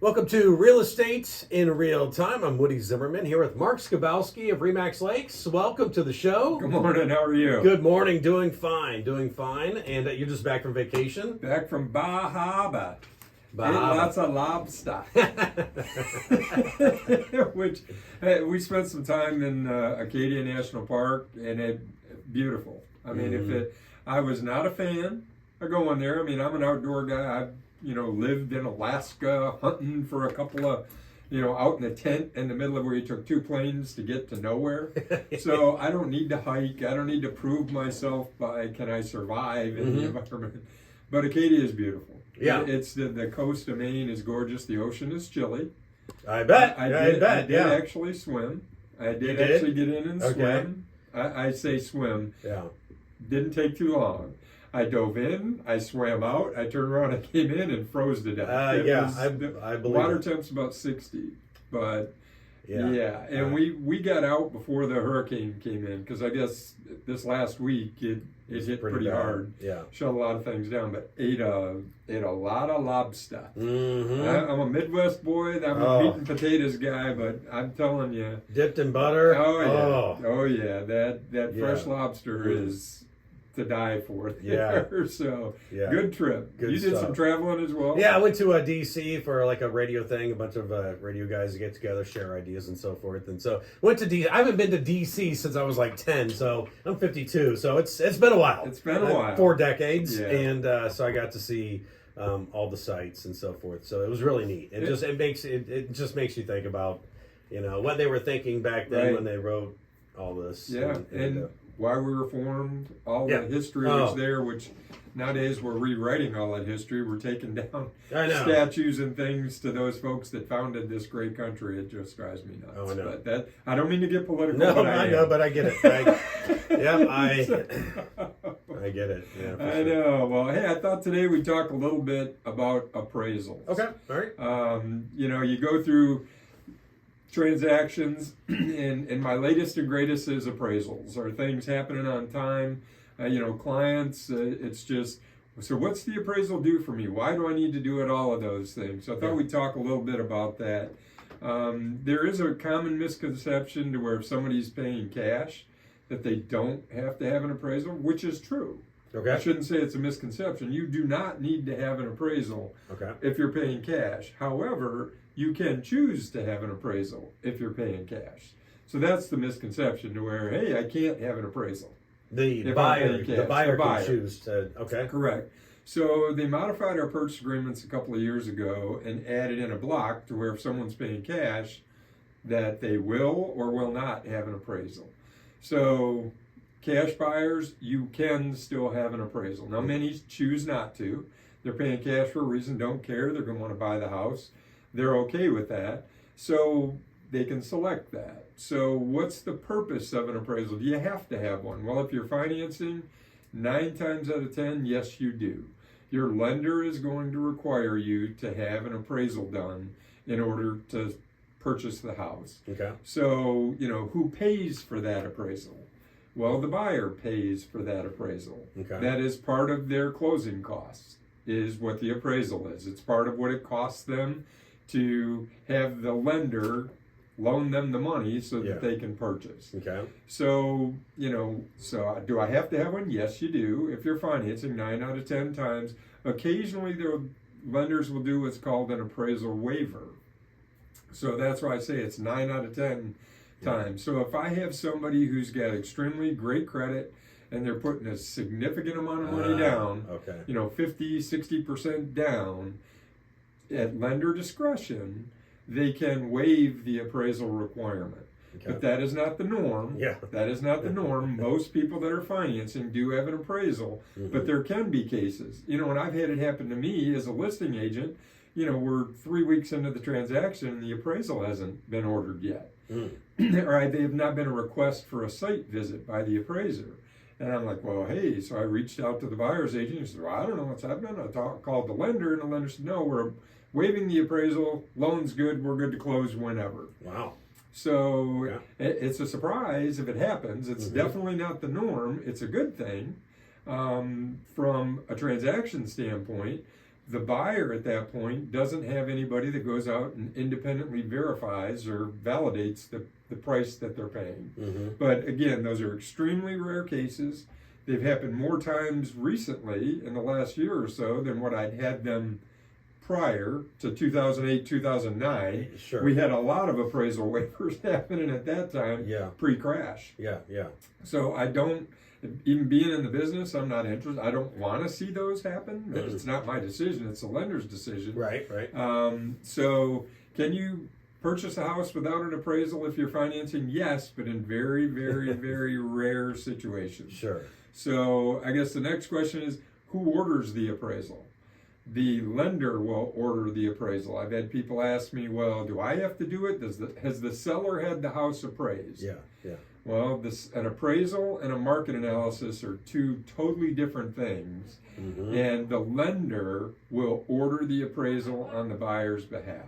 Welcome to Real Estate in Real Time. I'm Woody Zimmerman here with Mark Skibowski of Remax Lakes. Welcome to the show. Good morning, how are you? Good morning, doing fine. And you're just back from vacation? Back from Bahama. Ate Bahama. lots of lobster. Which, we spent some time in Acadia National Park, and beautiful. I mean, I was not a fan of going there. I mean, I'm an outdoor guy. I've lived in Alaska hunting for a couple of, out in a tent in the middle of where you took 2 planes to get to nowhere. So I don't need to hike. I don't need to prove myself by can I survive in the environment. But Acadia is beautiful. Yeah. It's the coast of Maine is gorgeous. The ocean is chilly. I bet. I did actually swim. I did actually get in and swim. I say swim. Yeah. Didn't take too long. I dove in, I swam out, I turned around, I came in and froze to death. I believe water it. temp's about 60, but yeah. we got out before the hurricane came in, because I guess this last week it hit pretty hard. Yeah. Shut a lot of things down, but ate a lot of lobster. Mm-hmm. I'm a Midwest boy, I'm a meat and potatoes guy, but I'm telling you. Dipped in butter? Oh yeah, that fresh lobster is to die for there. So good trip. Good you did stuff. some traveling as well? Yeah, I went to DC for like a radio thing, a bunch of radio guys to get together, share ideas and so forth. And so went to DC. I haven't been to DC since I was like 10, so I'm 52. So it's been a while. It's been a while. 4 decades. Yeah. And so I got to see all the sites and so forth. So it was really neat. It just makes you think about, what they were thinking back then when they wrote all this. Yeah. And why we were formed, all the history was there, which nowadays we're rewriting all that history. We're taking down statues and things to those folks that founded this great country. It just drives me nuts. Oh, I know. But I don't mean to get political. No, but I know, but I get it. I get it. Yeah, I know. Well, hey, I thought today we'd talk a little bit about appraisals. Okay, all right. You go through transactions, and my latest and greatest is appraisals. Are things happening on time? Clients, it's just, so what's the appraisal do for me? Why do I need to do it? All of those things. So I thought we'd talk a little bit about that. There is a common misconception to where if somebody's paying cash, that they don't have to have an appraisal, which is true. Okay. I shouldn't say it's a misconception. You do not need to have an appraisal if you're paying cash. However, you can choose to have an appraisal if you're paying cash. So that's the misconception to where, hey, I can't have an appraisal. The buyer can choose to, Correct. So they modified our purchase agreements a couple of years ago and added in a block to where if someone's paying cash, that they will or will not have an appraisal. So cash buyers, you can still have an appraisal. Now, many choose not to. They're paying cash for a reason, don't care. They're going to want to buy the house. They're okay with that. So they can select that. So what's the purpose of an appraisal? Do you have to have one? Well, if you're financing, 9 times out of 10, yes, you do. Your lender is going to require you to have an appraisal done in order to purchase the house. Okay. So, who pays for that appraisal? Well, the buyer pays for that appraisal. Okay. That is part of their closing costs, is what the appraisal is. It's part of what it costs them to have the lender loan them the money so that they can purchase. Okay. So, so do I have to have one? Yes, you do. If you're financing 9 out of 10 times, occasionally the lenders will do what's called an appraisal waiver. So that's why I say it's 9 out of 10 times. So if I have somebody who's got extremely great credit and they're putting a significant amount of money down, 50, 60% down, at lender discretion, they can waive the appraisal requirement. Okay. But that is not the norm. Yeah. That is not the norm. Most people that are financing do have an appraisal, but there can be cases. And I've had it happen to me as a listing agent. We're 3 weeks into the transaction and the appraisal hasn't been ordered yet. Or they have not been a request for a site visit by the appraiser. And I'm like, well, hey, so I reached out to the buyer's agent. He said, well, I don't know what's happening. I called the lender, and the lender said, no, we're waiving the appraisal. Loan's good. We're good to close whenever. Wow. So it's a surprise if it happens. It's definitely not the norm. It's a good thing from a transaction standpoint. the buyer at that point doesn't have anybody that goes out and independently verifies or validates the price that they're paying. Mm-hmm. But again, those are extremely rare cases. They've happened more times recently in the last year or so than what I'd had them prior to 2008, 2009. Sure. We had a lot of appraisal waivers happening at that time, Yeah. pre-crash. Yeah, yeah. So I don't, even being in the business, I'm not interested. I don't want to see those happen. Mm-hmm. It's not my decision. It's the lender's decision. Right, right. So can you purchase a house without an appraisal if you're financing? Yes, but in very, very, very rare situations. Sure. So I guess the next question is, who orders the appraisal? The lender will order the appraisal. I've had people ask me, well, do I have to do it? Has the seller had the house appraised? Yeah, yeah. Well, an appraisal and a market analysis are two totally different things. Mm-hmm. And the lender will order the appraisal on the buyer's behalf.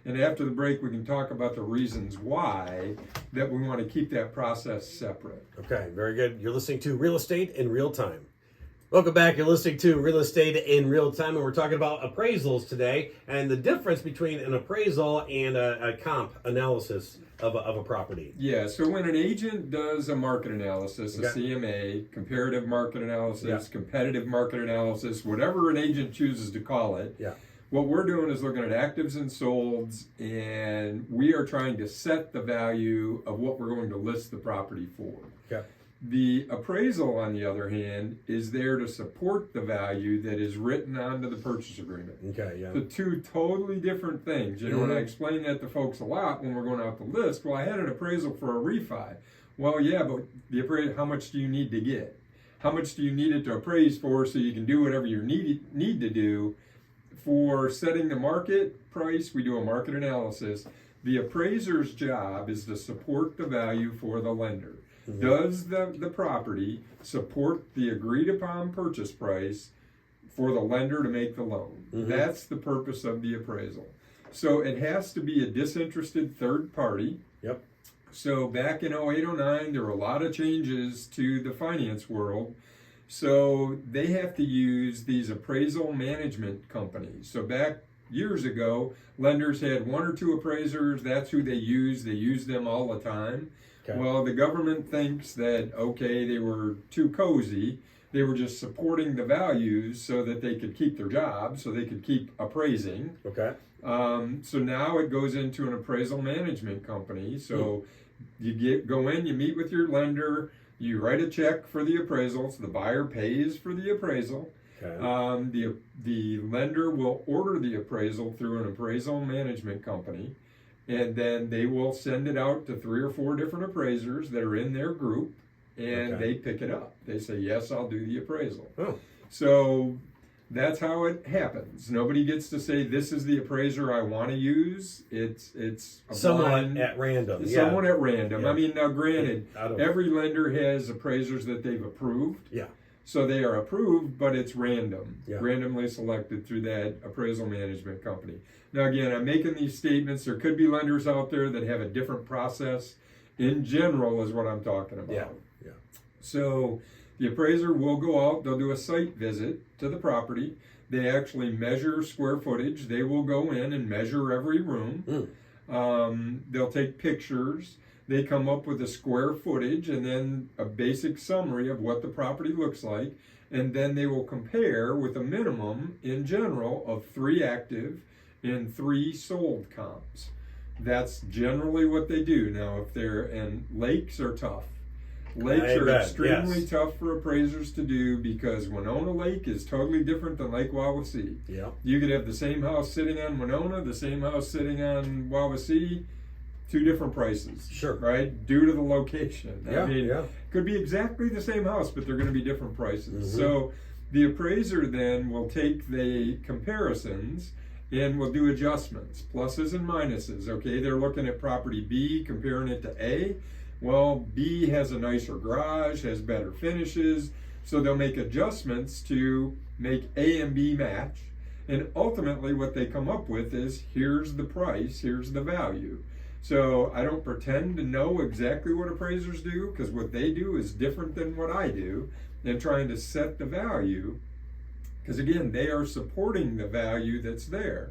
And after the break, we can talk about the reasons why that we want to keep that process separate. Okay, very good. You're listening to Real Estate in Real Time. Welcome back. You're listening to Real Estate in Real Time, and we're talking about appraisals today and the difference between an appraisal and a comp analysis of a property. Yeah, so when an agent does a market analysis, a CMA, comparative market analysis, competitive market analysis, whatever an agent chooses to call it, what we're doing is looking at actives and solds, and we are trying to set the value of what we're going to list the property for. Okay. The appraisal, on the other hand, is there to support the value that is written onto the purchase agreement. Okay, yeah. The two totally different things. You know, and I explain that to folks a lot when we're going out the list. Well, I had an appraisal for a refi. Well, yeah, but the appraisal, how much do you need to get? How much do you need it to appraise for so you can do whatever you need to do? For setting the market price, we do a market analysis. The appraiser's job is to support the value for the lender. Mm-hmm. Does the property support the agreed upon purchase price for the lender to make the loan? Mm-hmm. That's the purpose of the appraisal. So it has to be a disinterested third party. Yep. So back in 08, 09, there were a lot of changes to the finance world. So they have to use these appraisal management companies. So back years ago, lenders had one or two appraisers. That's who they used. They used them all the time. Okay. Well, the government thinks that, okay, they were too cozy. They were just supporting the values so that they could keep their jobs, so they could keep appraising. Okay. So now it goes into an appraisal management company. So you go in, you meet with your lender, you write a check for the appraisal, so the buyer pays for the appraisal. Okay. The lender will order the appraisal through an appraisal management company, and then they will send it out to 3 or 4 different appraisers that are in their group, and they pick it up. They say, yes, I'll do the appraisal. Oh. So that's how it happens. Nobody gets to say, this is the appraiser I want to use. It's someone at random. Someone at random. I mean, now granted, every lender has appraisers that they've approved. Yeah. So they are approved, but it's random, randomly selected through that appraisal management company. Now, again, I'm making these statements. There could be lenders out there that have a different process. In general is what I'm talking about. Yeah. Yeah. So the appraiser will go out. They'll do a site visit to the property. They actually measure square footage. They will go in and measure every room. They'll take pictures. They come up with a square footage and then a basic summary of what the property looks like. And then they will compare with a minimum, in general, of 3 active and 3 sold comps. That's generally what they do. Now, and lakes are tough. Lakes are extremely tough for appraisers to do because Winona Lake is totally different than Lake Wawasee. Yeah. You could have the same house sitting on Winona, the same house sitting on Wawasee, 2 different prices. Sure. Right? Due to the location. I mean, could be exactly the same house, but they're going to be different prices. Mm-hmm. So the appraiser then will take the comparisons and we'll do adjustments, pluses and minuses. Okay, they're looking at property B, comparing it to A. Well, B has a nicer garage, has better finishes, so they'll make adjustments to make A and B match. And ultimately what they come up with is, here's the price, here's the value. So I don't pretend to know exactly what appraisers do, because what they do is different than what I do. And trying to set the value because again, they are supporting the value that's there.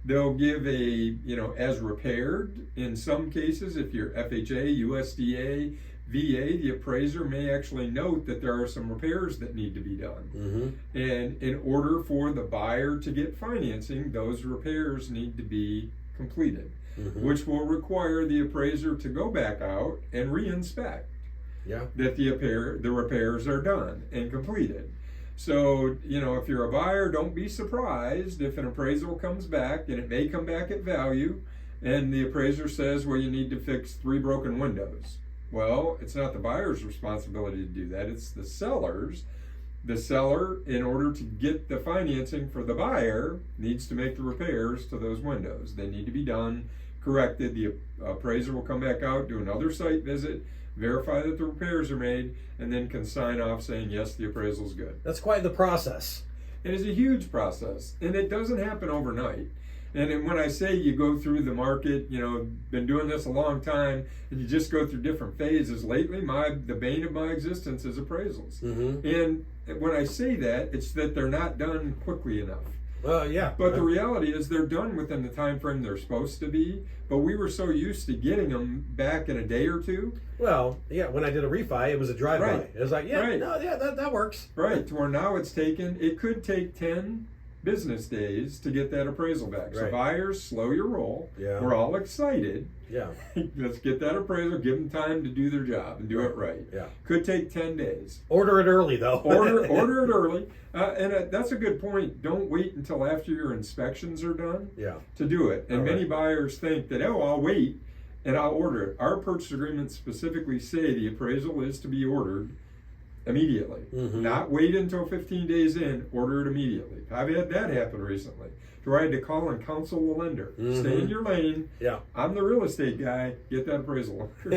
They'll give a, as repaired in some cases. If you're FHA, USDA, VA, the appraiser may actually note that there are some repairs that need to be done. And in order for the buyer to get financing, those repairs need to be completed, which will require the appraiser to go back out and re-inspect that the repairs are done and completed. So, if you're a buyer, don't be surprised if an appraisal comes back, and it may come back at value, and the appraiser says, well, you need to fix 3 broken windows. Well, it's not the buyer's responsibility to do that, it's the seller's. The seller, in order to get the financing for the buyer, needs to make the repairs to those windows. They need to be done, corrected. The appraiser will come back out, do another site visit, verify that the repairs are made, and then can sign off saying, yes, the appraisal's good. That's quite the process. It is a huge process, and it doesn't happen overnight. And when I say you go through the market, been doing this a long time, and you just go through different phases. Lately, the bane of my existence is appraisals. And when I say that, it's that they're not done quickly enough. But the reality is they're done within the time frame they're supposed to be. But we were so used to getting them back in a day or two. Well, when I did a refi, it was a drive-by. It was like, that works. Right, to where now it could take 10 business days to get that appraisal back. So buyers, slow your roll. We're all excited. Let's get that appraisal, give them time to do their job and do it right. Could take 10 days. Order it early, though. order it early. And that's a good point. Don't wait until after your inspections are done to do it. And many buyers think that, I'll wait and I'll order it. Our purchase agreements specifically say the appraisal is to be ordered immediately. Not wait until 15 days in, order it immediately. I've had that happen recently, where I had to call and counsel the lender. Stay in your lane. I'm the real estate guy. Get that appraisal. So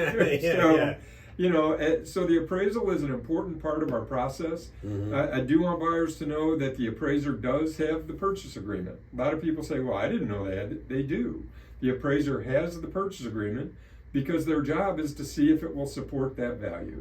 the appraisal is an important part of our process. I do want buyers to know that the appraiser does have the purchase agreement. A lot of people say, well, I didn't know they had it. They do. The appraiser has the purchase agreement because their job is to see if it will support that value.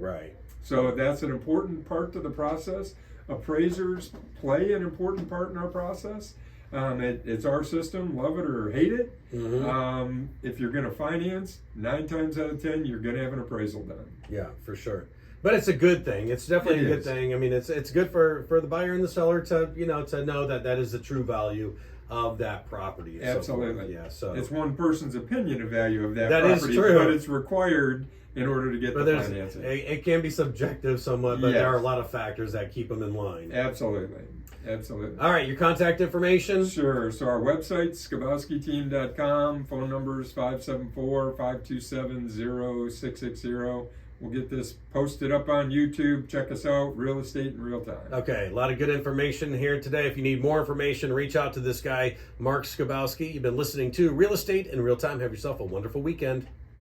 So that's an important part to the process. Appraisers play an important part in our process. It's our system, love it or hate it. If you're going to finance, 9 times out of 10, you're going to have an appraisal done. Yeah, for sure. But it's a good thing. It's definitely a good thing. I mean, it's good for the buyer and the seller to know that is the true value of that property. Absolutely. So it's one person's opinion of value of that property. That is true. But it's required in order to get the financing. It can be subjective somewhat, but there are a lot of factors that keep them in line. Absolutely. All right, your contact information? Sure. So our website, skibowskiteam.com. Phone number is 574-527-0660. We'll get this posted up on YouTube. Check us out, Real Estate in Real Time. Okay, a lot of good information here today. If you need more information, reach out to this guy, Mark Skibowski. You've been listening to Real Estate in Real Time. Have yourself a wonderful weekend.